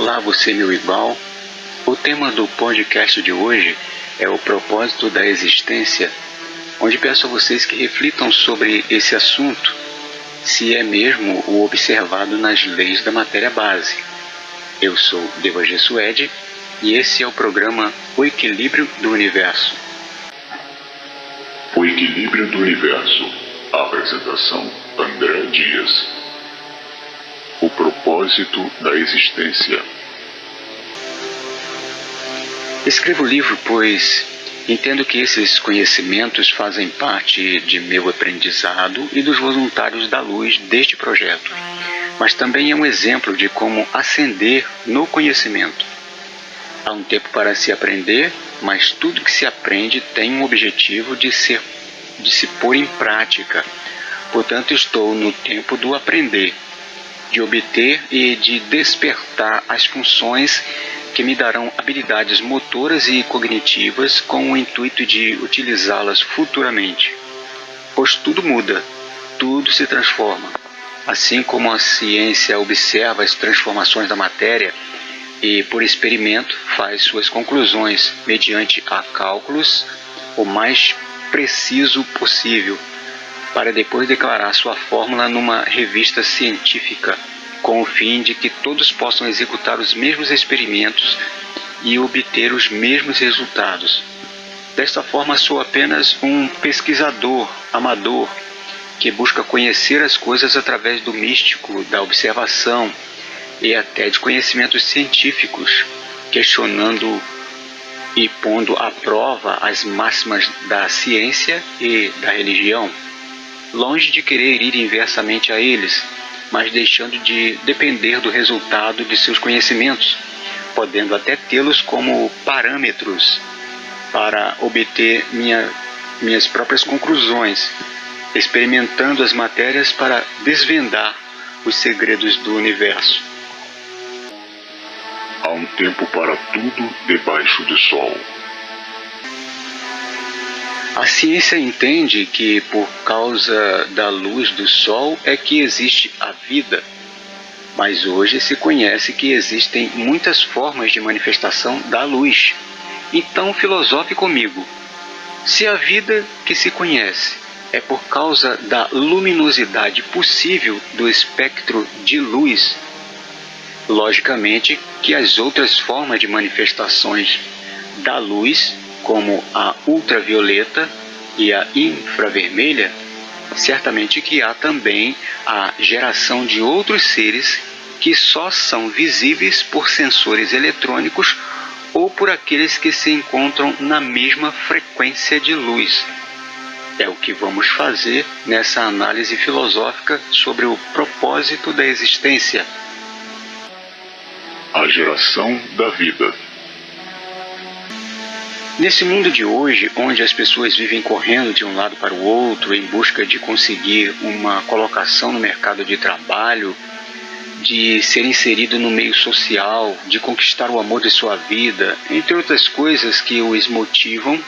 Olá, você meu igual. O tema do podcast de hoje é o propósito da existência, onde peço a vocês que reflitam sobre esse assunto, se é mesmo o observado nas leis da matéria base. Eu sou Devagy Suede e esse é o programa O Equilíbrio do Universo. O Equilíbrio do Universo. Apresentação: André Dias. O propósito da existência. Escrevo o livro pois entendo que esses conhecimentos fazem parte de meu aprendizado e dos voluntários da luz deste projeto, mas também é um exemplo de como ascender no conhecimento. Há um tempo para se aprender, mas tudo que se aprende tem um objetivo de se pôr em prática. Portanto, estou no tempo do aprender, de obter e de despertar as funções que me darão habilidades motoras e cognitivas com o intuito de utilizá-las futuramente. Pois tudo muda, tudo se transforma. Assim como a ciência observa as transformações da matéria e, por experimento, faz suas conclusões mediante a cálculos o mais preciso possível, para depois declarar sua fórmula numa revista científica, com o fim de que todos possam executar os mesmos experimentos e obter os mesmos resultados. Desta forma, sou apenas um pesquisador amador que busca conhecer as coisas através do místico, da observação e até de conhecimentos científicos, questionando e pondo à prova as máximas da ciência e da religião, longe de querer ir inversamente a eles, mas deixando de depender do resultado de seus conhecimentos, podendo até tê-los como parâmetros para obter minhas próprias conclusões, experimentando as matérias para desvendar os segredos do universo. Há um tempo para tudo debaixo do sol. A ciência entende que por causa da luz do sol é que existe a vida, mas hoje se conhece que existem muitas formas de manifestação da luz. Então filosofe comigo: se a vida que se conhece é por causa da luminosidade possível do espectro de luz, logicamente que as outras formas de manifestações da luz, como a ultravioleta e a infravermelha, certamente que há também a geração de outros seres que só são visíveis por sensores eletrônicos ou por aqueles que se encontram na mesma frequência de luz. É o que vamos fazer nessa análise filosófica sobre o propósito da existência. A geração da vida. Nesse mundo de hoje, onde as pessoas vivem correndo de um lado para o outro em busca de conseguir uma colocação no mercado de trabalho, de ser inserido no meio social, de conquistar o amor de sua vida, entre outras coisas que os motivam,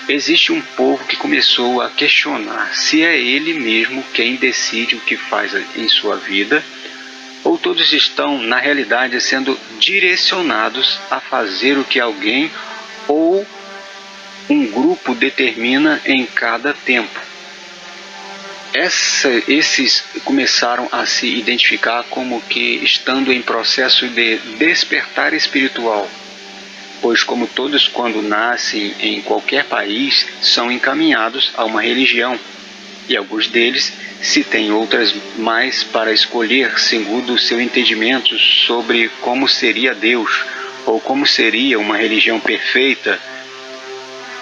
existe um povo que começou a questionar se é ele mesmo quem decide o que faz em sua vida, ou todos estão, na realidade, sendo direcionados a fazer o que alguém ou um grupo determina em cada tempo. Esses começaram a se identificar como que estando em processo de despertar espiritual, pois como todos quando nascem em qualquer país são encaminhados a uma religião, e alguns deles se têm outras mais para escolher segundo o seu entendimento sobre como seria Deus, ou como seria uma religião perfeita,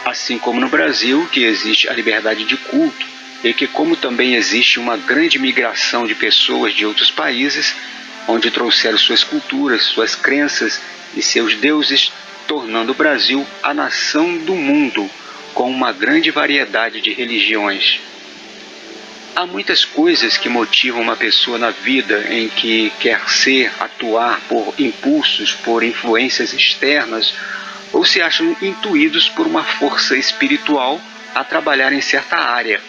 assim como no Brasil, que existe a liberdade de culto, e que como também existe uma grande migração de pessoas de outros países, onde trouxeram suas culturas, suas crenças e seus deuses, tornando o Brasil a nação do mundo, com uma grande variedade de religiões. Há muitas coisas que motivam uma pessoa na vida em que quer atuar por impulsos, por influências externas, ou se acham intuídos por uma força espiritual a trabalhar em certa área.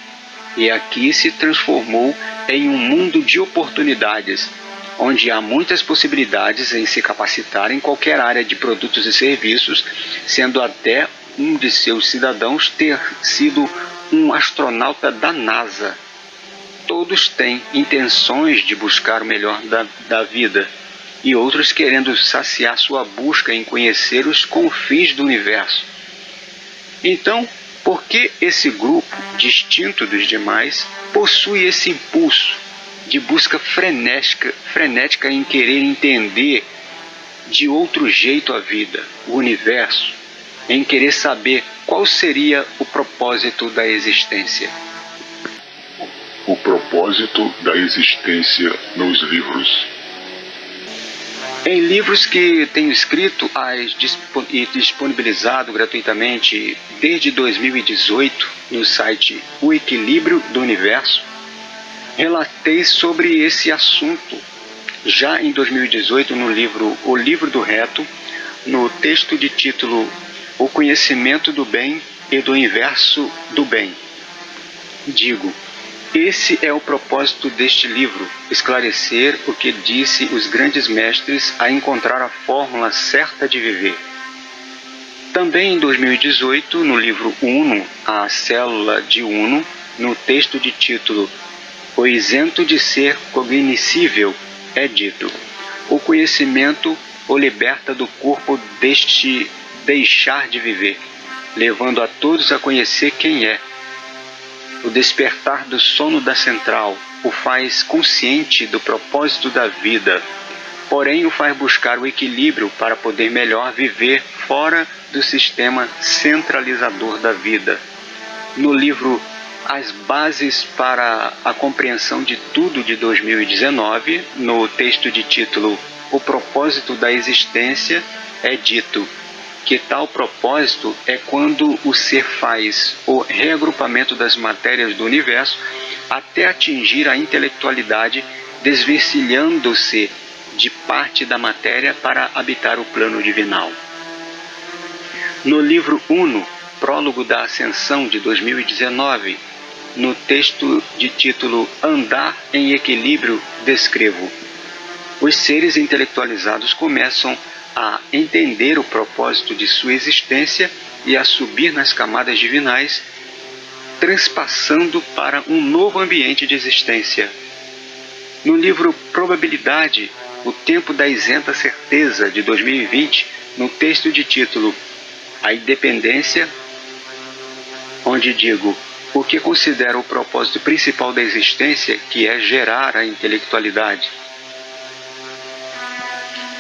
E aqui se transformou em um mundo de oportunidades, onde há muitas possibilidades em se capacitar em qualquer área de produtos e serviços, sendo até um de seus cidadãos ter sido um astronauta da NASA. Todos têm intenções de buscar o melhor da vida, e outros querendo saciar sua busca em conhecer os confins do universo. Então, por que esse grupo, distinto dos demais, possui esse impulso de busca frenética em querer entender de outro jeito a vida, o universo, em querer saber qual seria o propósito da existência? O propósito da existência nos livros. Em livros que tenho escrito e disponibilizado gratuitamente desde 2018 no site O Equilíbrio do Universo, relatei sobre esse assunto já em 2018 no livro O Livro do Reto, no texto de título O Conhecimento do Bem e do Inverso do Bem. Digo, esse é o propósito deste livro, esclarecer o que disse os grandes mestres a encontrar a fórmula certa de viver. Também em 2018, no livro Uno, a Célula de Uno, no texto de título O Isento de Ser Cognoscível, é dito: o conhecimento o liberta do corpo deste deixar de viver, levando a todos a conhecer quem é. O despertar do sono da central o faz consciente do propósito da vida, porém o faz buscar o equilíbrio para poder melhor viver fora do sistema centralizador da vida. No livro As Bases para a Compreensão de Tudo, de 2019, no texto de título O Propósito da Existência, é dito que tal propósito é quando o ser faz o reagrupamento das matérias do universo até atingir a intelectualidade, desvencilhando-se de parte da matéria para habitar o plano divinal. No livro Uno, Prólogo da Ascensão, de 2019, no texto de título Andar em Equilíbrio, descrevo: os seres intelectualizados começam a entender o propósito de sua existência e a subir nas camadas divinais, transpassando para um novo ambiente de existência. No livro Probabilidade, o Tempo da Isenta Certeza, de 2020, no texto de título A Independência, onde digo o que considero o propósito principal da existência, que é gerar a intelectualidade.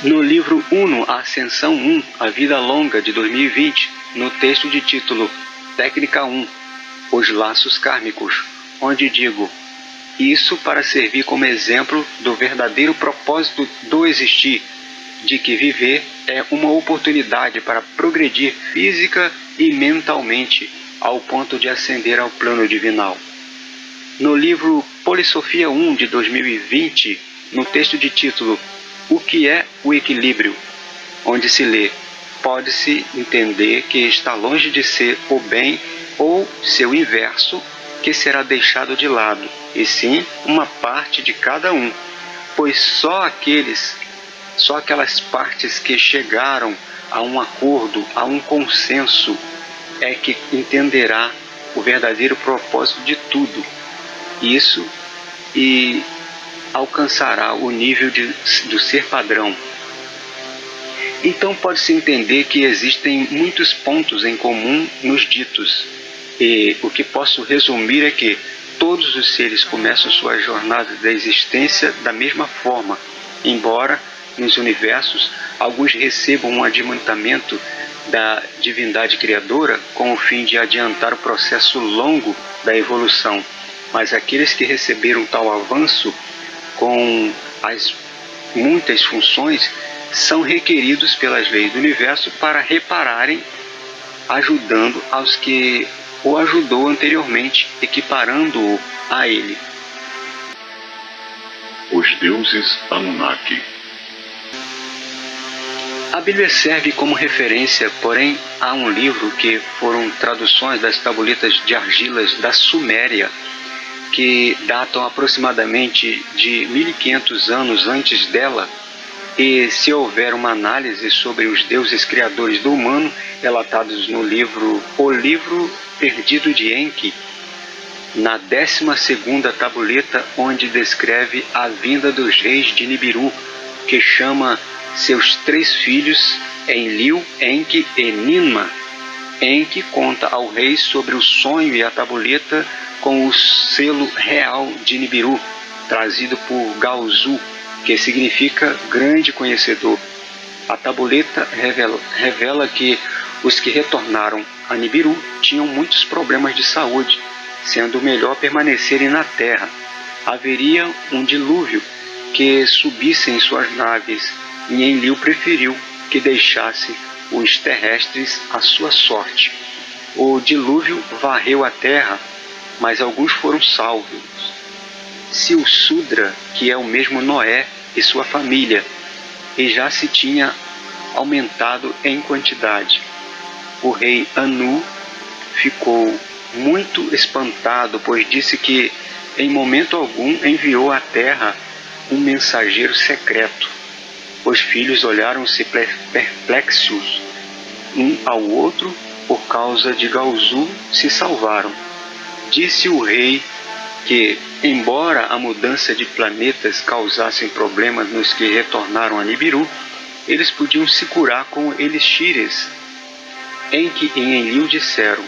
No livro Uno, a Ascensão 1, a Vida Longa, de 2020, no texto de título Técnica 1, Os Laços Kármicos, onde digo isso para servir como exemplo do verdadeiro propósito do existir, de que viver é uma oportunidade para progredir física e mentalmente ao ponto de ascender ao plano divinal. No livro Polissofia 1, de 2020, no texto de título O que é o equilíbrio, onde se lê: pode-se entender que está longe de ser o bem ou seu inverso que será deixado de lado, e sim uma parte de cada um, pois só aquelas partes que chegaram a um acordo, a um consenso, é que entenderá o verdadeiro propósito de tudo. Isso e alcançará o nível do ser padrão. Então pode-se entender que existem muitos pontos em comum nos ditos, e o que posso resumir é que todos os seres começam sua jornada da existência da mesma forma, embora nos universos alguns recebam um adiantamento da divindade criadora com o fim de adiantar o processo longo da evolução, mas aqueles que receberam tal avanço com as muitas funções são requeridos pelas leis do universo para repararem, ajudando aos que o ajudou anteriormente, equiparando-o a ele. Os deuses Anunnaki. A Bíblia serve como referência, porém há um livro que foram traduções das tabuletas de argilas da Suméria, que datam aproximadamente de 1500 anos antes dela, e se houver uma análise sobre os deuses criadores do humano, relatados no livro O Livro Perdido de Enki, na 12ª tabuleta, onde descreve a vinda dos reis de Nibiru, que chama seus 3 filhos, Enlil, Enki e Ninma. Enki conta ao rei sobre o sonho e a tabuleta com o selo real de Nibiru, trazido por Gaozu, que significa grande conhecedor. A tabuleta revela que os que retornaram a Nibiru tinham muitos problemas de saúde, sendo melhor permanecerem na terra. Haveria um dilúvio que subissem em suas naves, e Enlil preferiu que deixasse os terrestres à sua sorte. O dilúvio varreu a terra, mas alguns foram salvos. Silsudra, que é o mesmo Noé e sua família, e já se tinha aumentado em quantidade. O rei Anu ficou muito espantado, pois disse que em momento algum enviou à terra um mensageiro secreto. Os filhos olharam-se perplexos um ao outro. Por causa de Gaozu se salvaram. Disse o rei que, embora a mudança de planetas causassem problemas nos que retornaram a Nibiru, eles podiam se curar com elixires. Enki e Enlil disseram: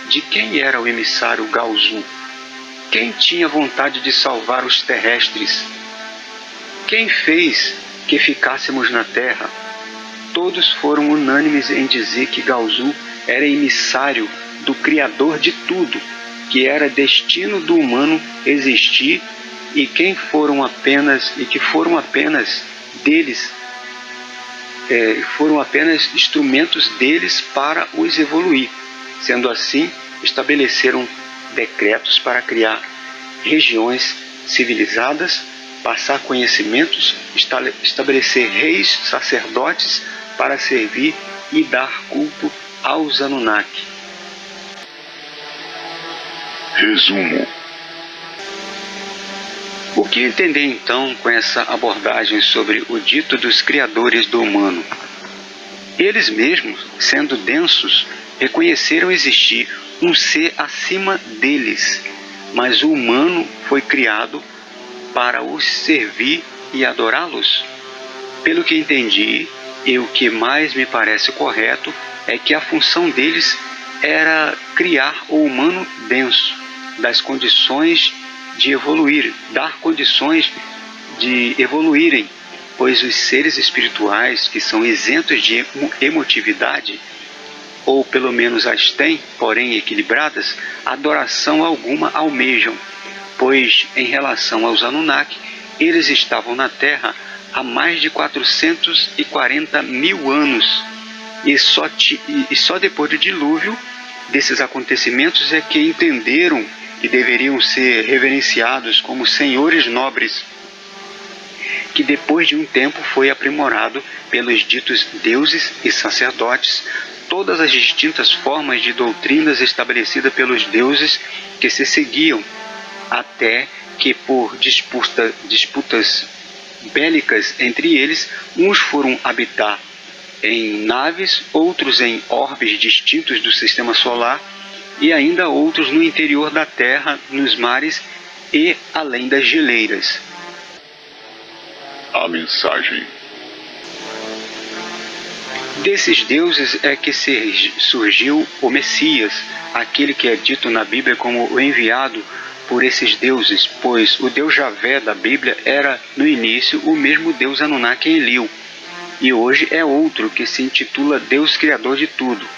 de quem era o emissário Gaozu? Quem tinha vontade de salvar os terrestres? Quem fez que ficássemos na terra? Todos foram unânimes em dizer que Gaozu era emissário do Criador de tudo, que era destino do humano existir, e que foram apenas instrumentos deles para os evoluir. Sendo assim, estabeleceram decretos para criar regiões civilizadas, passar conhecimentos, estabelecer reis, sacerdotes para servir e dar culto aos Anunnaki. Resumo. O que entender então com essa abordagem sobre o dito dos criadores do humano? Eles mesmos, sendo densos, reconheceram existir um ser acima deles, mas o humano foi criado para os servir e adorá-los? Pelo que entendi, e o que mais me parece correto, é que a função deles era criar o humano denso, das condições de evoluir, dar condições de evoluírem, pois os seres espirituais que são isentos de emotividade, ou pelo menos as têm, porém equilibradas, adoração alguma almejam, pois em relação aos Anunnaki, eles estavam na Terra há mais de 440 mil anos, e só depois do dilúvio desses acontecimentos é que entenderam que deveriam ser reverenciados como senhores nobres, que depois de um tempo foi aprimorado pelos ditos deuses e sacerdotes, todas as distintas formas de doutrinas estabelecidas pelos deuses que se seguiam, até que por disputas bélicas entre eles, uns foram habitar em naves, outros em orbes distintos do sistema solar, e ainda outros no interior da Terra, nos mares e além das geleiras. A mensagem. Desses deuses é que surgiu o Messias, aquele que é dito na Bíblia como o enviado por esses deuses, pois o Deus Javé da Bíblia era, no início, o mesmo Deus Anunnaki Enlil, e hoje é outro que se intitula Deus Criador de tudo.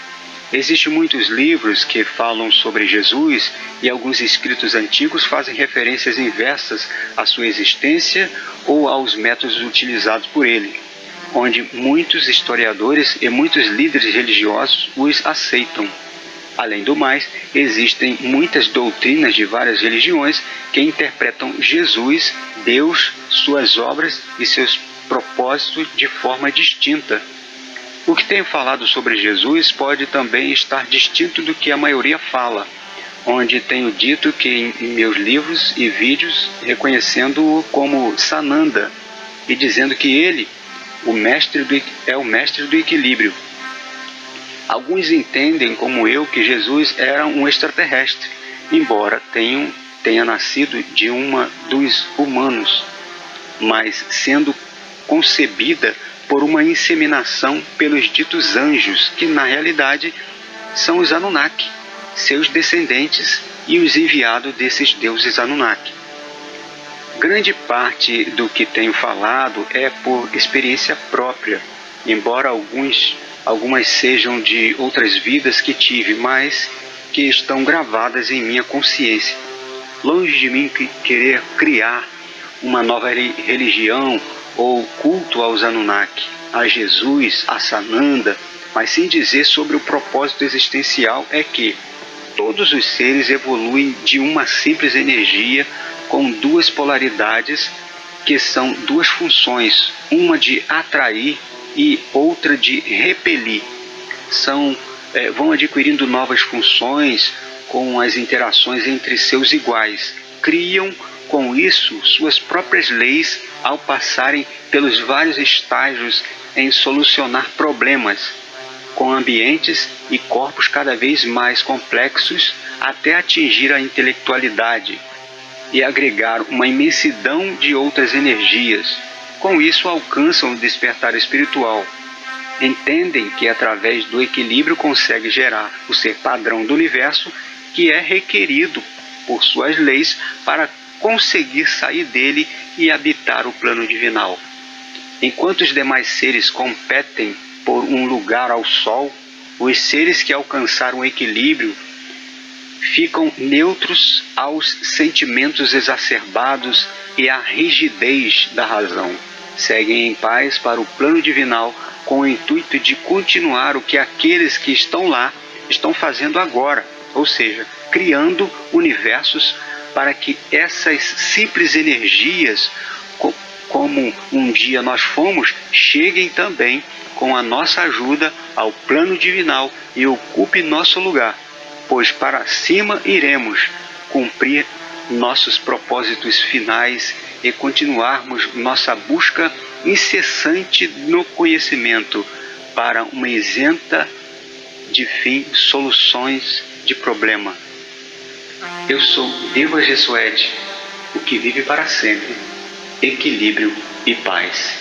Existem muitos livros que falam sobre Jesus, e alguns escritos antigos fazem referências inversas à sua existência ou aos métodos utilizados por ele, onde muitos historiadores e muitos líderes religiosos os aceitam. Além do mais, existem muitas doutrinas de várias religiões que interpretam Jesus, Deus, suas obras e seus propósitos de forma distinta. O que tenho falado sobre Jesus pode também estar distinto do que a maioria fala, onde tenho dito que em meus livros e vídeos, reconhecendo-o como Sananda e dizendo que ele é o mestre do equilíbrio. Alguns entendem, como eu, que Jesus era um extraterrestre, embora tenha nascido de uma dos humanos, mas sendo concebida por uma inseminação pelos ditos anjos, que na realidade são os Anunnaki, seus descendentes e os enviados desses deuses Anunnaki. Grande parte do que tenho falado é por experiência própria, embora algumas sejam de outras vidas que tive, mas que estão gravadas em minha consciência. Longe de mim querer criar uma nova religião ou culto aos Anunnaki, a Jesus, a Sananda, mas sim dizer sobre o propósito existencial é que todos os seres evoluem de uma simples energia com duas polaridades que são duas funções, uma de atrair e outra de repelir. Vão adquirindo novas funções com as interações entre seus iguais. Criam com isso suas próprias leis ao passarem pelos vários estágios em solucionar problemas, com ambientes e corpos cada vez mais complexos até atingir a intelectualidade e agregar uma imensidão de outras energias. Com isso alcançam o despertar espiritual. Entendem que através do equilíbrio consegue gerar o ser padrão do universo, que é requerido por suas leis para conseguir sair dele e habitar o plano divinal. Enquanto os demais seres competem por um lugar ao sol, os seres que alcançaram o equilíbrio ficam neutros aos sentimentos exacerbados e à rigidez da razão. Seguem em paz para o plano divinal com o intuito de continuar o que aqueles que estão lá estão fazendo agora, ou seja, criando universos para que essas simples energias, como um dia nós fomos, cheguem também com a nossa ajuda ao plano divinal e ocupe nosso lugar, pois para cima iremos cumprir nossos propósitos finais e continuarmos nossa busca incessante no conhecimento para uma isenta de fim soluções de problema. Eu sou Deva Gessuete, o que vive para sempre, equilíbrio e paz.